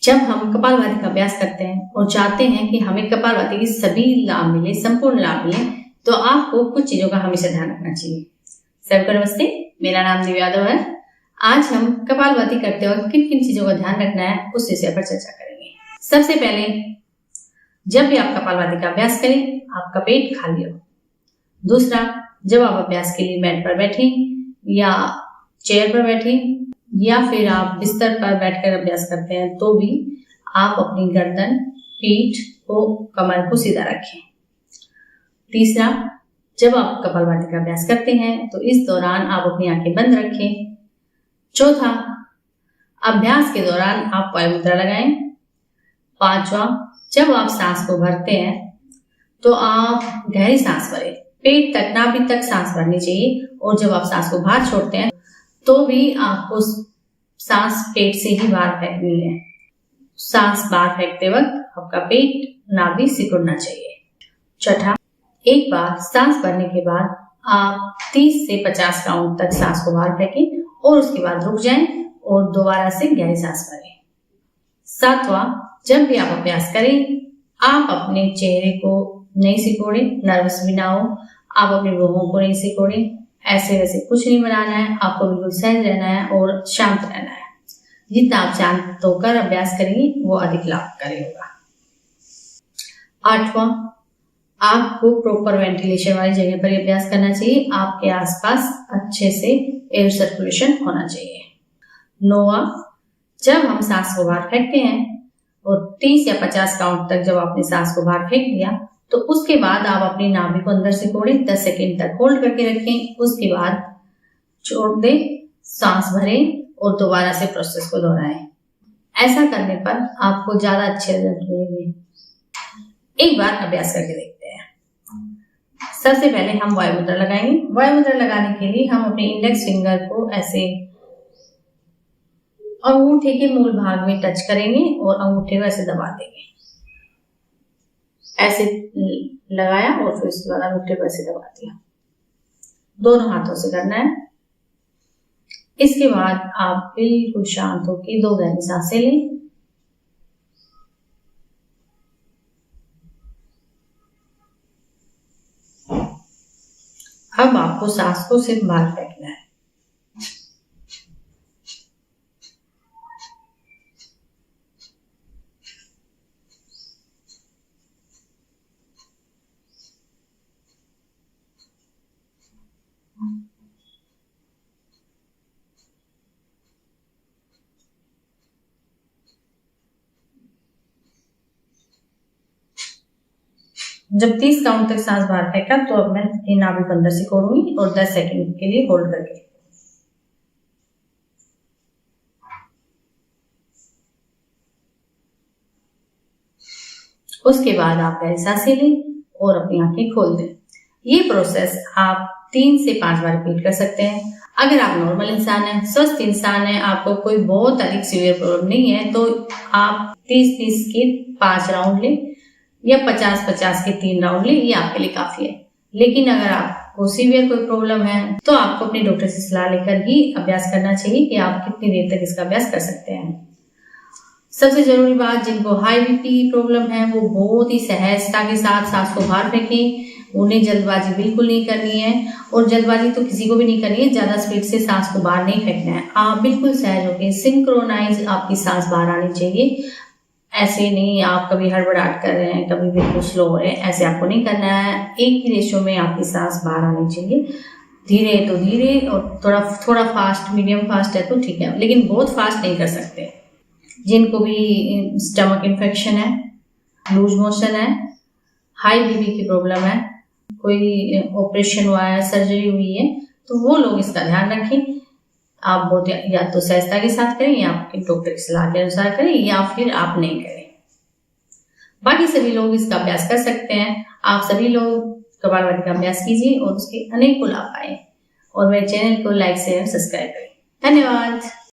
जब हम कपालभाति का अभ्यास करते हैं और चाहते हैं कि हमें कपालभाति की सभी लाभ मिले, संपूर्ण लाभ मिले, तो आपको कुछ चीजों का हमेशा ध्यान रखना चाहिए। सबको नमस्ते, मेरा नाम दिव्या यादव है। आज हम कपालभाति करते वक्त किन किन चीजों का ध्यान रखना है उस विषय पर चर्चा करेंगे। सबसे पहले, जब भी आप कपालभाति का अभ्यास करें, आपका पेट खाली हो। दूसरा, जब आप अभ्यास के लिए मैट पर बैठे या चेयर पर बैठे या फिर आप बिस्तर पर बैठकर अभ्यास करते हैं, तो भी आप अपनी गर्दन, पीठ को, कमर को सीधा रखें। तीसरा, जब आप कपालभाति का अभ्यास करते हैं तो इस दौरान आप अपनी आंखें बंद रखें। चौथा, अभ्यास के दौरान आप वायु मुद्रा लगाएं। पांचवा, जब आप सांस को भरते हैं तो आप गहरी सांस भरें, पेट तक, नाभि तक सांस भरनी चाहिए। और जब आप सांस को बाहर छोड़ते हैं तो भी आपको सांस पेट से ही बाहर फेंकनी है। सांस बाहर फेंकते वक्त आपका पेट, नाभि सिकुड़ना चाहिए। छठा, एक बार सांस भरने के बाद आप 30 से 50 काउंट तक सांस को बाहर फेंकें और उसके बाद रुक जाएं और दोबारा से गहरी सांस भरें। सातवां, जब भी आप अभ्यास करें, आप अपने चेहरे को नहीं सिकोड़े, नर्वस भी ना हो। आप अपने भौहों को नहीं सिकोड़े, ऐसे वैसे कुछ नहीं बनाना है। आपको बिल्कुल सहज रहना है और शांत रहना है। जितना आप शांत होकर अभ्यास करेंगे वो अधिक लाभकारी होगा। आठवां, आपको प्रॉपर वेंटिलेशन वाली जगह पर अभ्यास करना चाहिए। आपके आसपास अच्छे से एयर सर्कुलेशन होना चाहिए। नौवां, जब हम सांस को बाहर फेंकते हैं और 30 या 50 काउंट तक जब आपने सांस को बाहर फेंक दिया, तो उसके बाद आप अपनी नाभि को अंदर सिकोड़ें, 10 सेकेंड तक होल्ड करके रखें। उसके बाद छोड़ दें, सांस भरें और दोबारा से प्रोसेस को दोहराएं। ऐसा करने पर आपको ज्यादा अच्छे रिजल्ट मिलेंगे। एक बार अभ्यास करके देखते हैं। सबसे पहले हम वायु मुद्रा लगाएंगे। वायु मुद्रा लगाने के लिए हम अपने इंडेक्स फिंगर को ऐसे अंगूठे के मूल भाग में टच करेंगे और अंगूठे को ऐसे दबा देंगे। ऐसे लगाया और फिर उसके बाद अंगूठे को ऐसे दबा दिया। दोनों हाथों से करना है। इसके बाद आप बिल्कुल शांत होकर 2 गहरी सांसें लें। अब आपको सांस को सिर्फ बाहर फेंकना है। जब 30 काउंट तक सांस बाहर फेंका तो अब मैं नाभि को अंदर सिकोड़ूंगी और 10 सेकंड के लिए होल्ड करके। उसके बाद आप गहरी सांसें लें और अपनी आंखें खोल दें। ये प्रोसेस आप 3 से 5 बार रिपीट कर सकते हैं। अगर आप नॉर्मल इंसान हैं, स्वस्थ इंसान हैं, आपको कोई बहुत अधिक सीवियर प्रॉब्लम नहीं है, तो आप 30-30 के 5 राउंड लें या 50-50 के 3 राउंड लें, ये आपके लिए काफी है। लेकिन अगर आपको सीवियर कोई प्रॉब्लम है तो आपको अपने डॉक्टर से सलाह लेकर ही अभ्यास करना चाहिए कि आप कितनी देर तक इसका अभ्यास कर सकते हैं। सबसे जरूरी बात, जिनको हाई बीपी प्रॉब्लम है वो बहुत ही सहजता के साथ सांस को बाहर फेंकें। उन्हें जल्दबाजी बिल्कुल नहीं करनी है और जल्दबाजी तो किसी को भी नहीं करनी है। ज्यादा स्पीड से सांस को बाहर नहीं फेंकना है। आप बिल्कुल सहज होकर, सिंक्रोनाइज आपकी सांस बाहर आनी चाहिए। ऐसे नहीं आप कभी हड़बड़ाहट कर रहे हैं, कभी बिल्कुल स्लो हो रहे हैं, ऐसे आपको नहीं करना है। एक ही रेशो में आपकी सांस बाहर आनी चाहिए। धीरे तो धीरे और थोड़ा फास्ट, मीडियम फास्ट है तो ठीक है, लेकिन बहुत फास्ट नहीं कर सकते। जिनको भी स्टमक इन्फेक्शन है, लूज मोशन है, हाई बीपी की प्रॉब्लम है, कोई ऑपरेशन हुआ है, सर्जरी हुई है, तो वो लोग इसका ध्यान रखें। आप बहुत या तो सहजता के साथ करें या आपके डॉक्टर की सलाह के अनुसार करें या फिर आप नहीं करें। बाकी सभी लोग इसका अभ्यास कर सकते हैं। आप सभी लोग कपालभाति का अभ्यास कीजिए और उसके अनेक लाभ पाएं और मेरे चैनल को लाइक, शेयर, सब्सक्राइब करें। धन्यवाद।